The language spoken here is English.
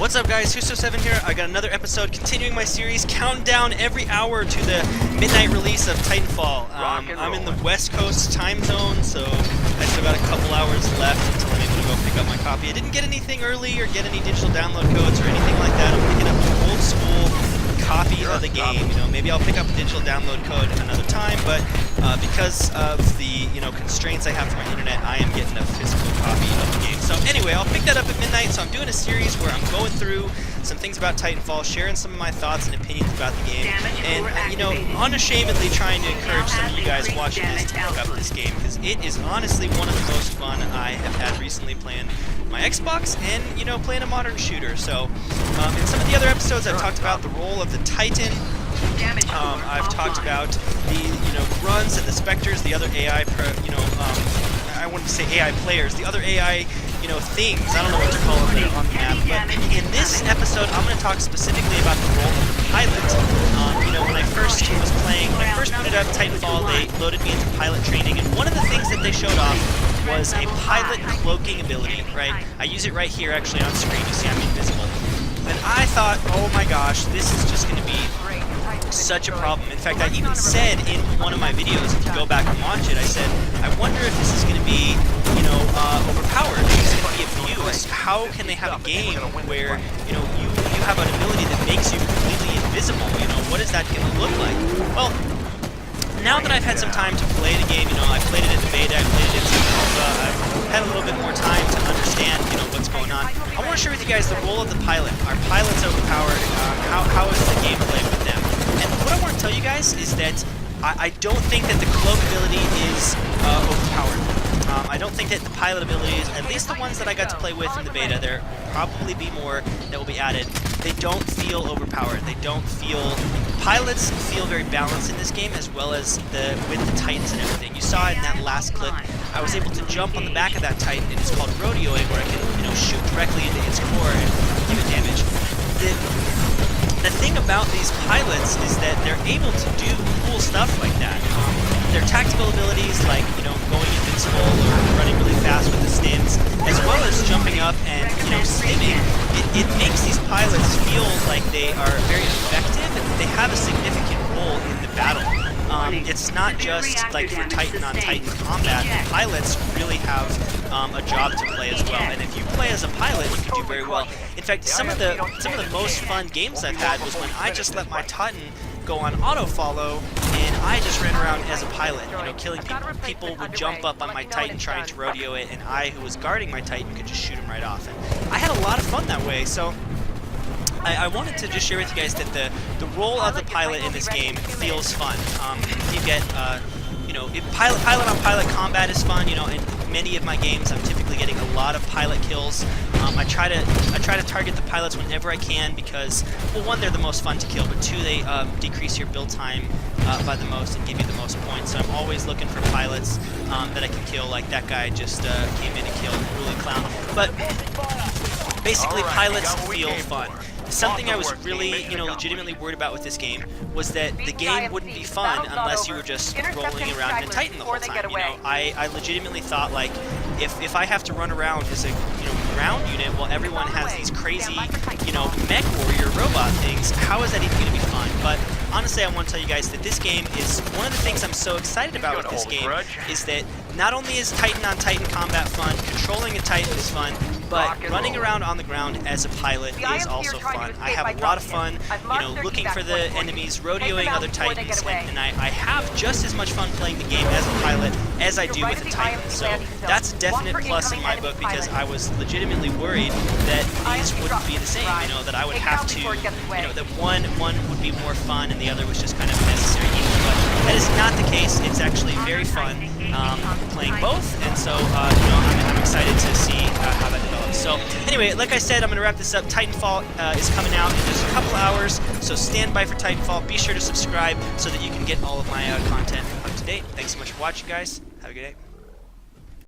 What's up, guys? Husto7 here. I got another episode continuing my series, counting down every hour to the midnight release of Titanfall. I'm in the West Coast time zone, so I still got a couple hours left until I'm able to go pick up my copy. I didn't get anything early or get any digital download codes or anything like that. I'm picking up an old school copy of the game. You know, maybe I'll pick up a digital download code another time, but because of the constraints I have for my internet, I am getting a physical copy of the game. So anyway, I'll pick that up at midnight. So I'm doing a series where I'm going through some things about Titanfall, sharing some of my thoughts and opinions about the game, and unashamedly trying to encourage some of you guys watching this to pick up this game, because it is honestly one of the most fun I have had recently playing my Xbox and playing a modern shooter. So in some of the other episodes I've talked about the role of the Titan. I've talked about the runs and the Spectres, the other AI I wouldn't say AI players, the other AI things, I don't know what to call them there on the map, but in this episode I'm going to talk specifically about the role of the pilot. When I first was playing, when I first booted up Titanfall, they loaded me into pilot training, and one of the things that they showed off was a pilot cloaking ability, right? I use it right here actually on screen, you see I'm invisible. And I thought, oh my gosh, this is just going to be such a problem. In fact, I even said in one of my videos, if you go back and watch it, I said, I wonder if this is going to be, overpowered, if it's going to be abused. How can they have a game where, you have an ability that makes you completely invisible? What is that going to look like? Well, now that I've had some time to play the game, I played it in the beta, I played it in some alpha, I've had a little bit more time to understand, what's going on. I want to share with you guys the role of the pilot. Are pilots overpowered? How is the gameplay with them? And what I want to tell you guys is that I don't think that the cloak ability is overpowered. I don't think that the pilot abilities, at least the ones that I got to play with in the beta, there will probably be more that will be added. They don't feel overpowered. They don't feel... Pilots feel very balanced in this game, as well as with the Titans and everything. You saw it in that last clip. I was able to jump on the back of that Titan, and it's called rodeoing, where I can shoot directly into its core and give it damage. The thing about these pilots is that they're able to do cool stuff like that. Their tactical abilities, like going invincible or running really fast with the stins, as well as jumping up and stimming, it makes these pilots feel like they are very effective and that they have a significant role in the battle. It's not just like for Titan-on-Titan combat. Pilots really have a job to play as well, and if you play as a pilot, you can do very well. In fact, some of the most fun games I've had was when I just let my Titan go on auto-follow, and I just ran around as a pilot, killing people. People would jump up on my Titan trying to rodeo it, and I, who was guarding my Titan, could just shoot him right off. And I had a lot of fun that way, so I wanted to just share with you guys that the role of the pilot in this game feels fun. You get, pilot-on-pilot combat is fun, in many of my games I'm typically getting a lot of pilot kills. I try to target the pilots whenever I can because, well, one, they're the most fun to kill, but two, they decrease your build time by the most and give you the most points. So I'm always looking for pilots that I can kill, like that guy just came in and killed Ruly Clown. But basically, pilots feel fun. Something I was really, legitimately worried about with this game was that the game wouldn't be fun unless you were just rolling around in a Titan the whole time. I legitimately thought, like, if I have to run around as a ground unit while everyone has these crazy, mech warrior robot things, how is that even going to be fun? But honestly, I want to tell you guys that this game is one of the things I'm so excited about with this game is that not only is Titan-on-Titan combat fun, controlling a Titan is fun, but running around on the ground as a pilot is also fun. I have a lot of fun, looking for the enemies, rodeoing other Titans, and I have just as much fun playing the game as a pilot as I do with a Titan. So that's a definite plus in my book, because I was legitimately worried that these wouldn't be the same, that I would have to, that one would be more fun and the other was just kind of necessary evil. But that is not the case. It's actually very fun playing both, and so I'm excited to see how that develops. So anyway, like I said, I'm going to wrap this up. Titanfall is coming out in just a couple hours, so stand by for Titanfall. Be sure to subscribe so that you can get all of my content up to date. Thanks so much for watching, guys. Have a good day.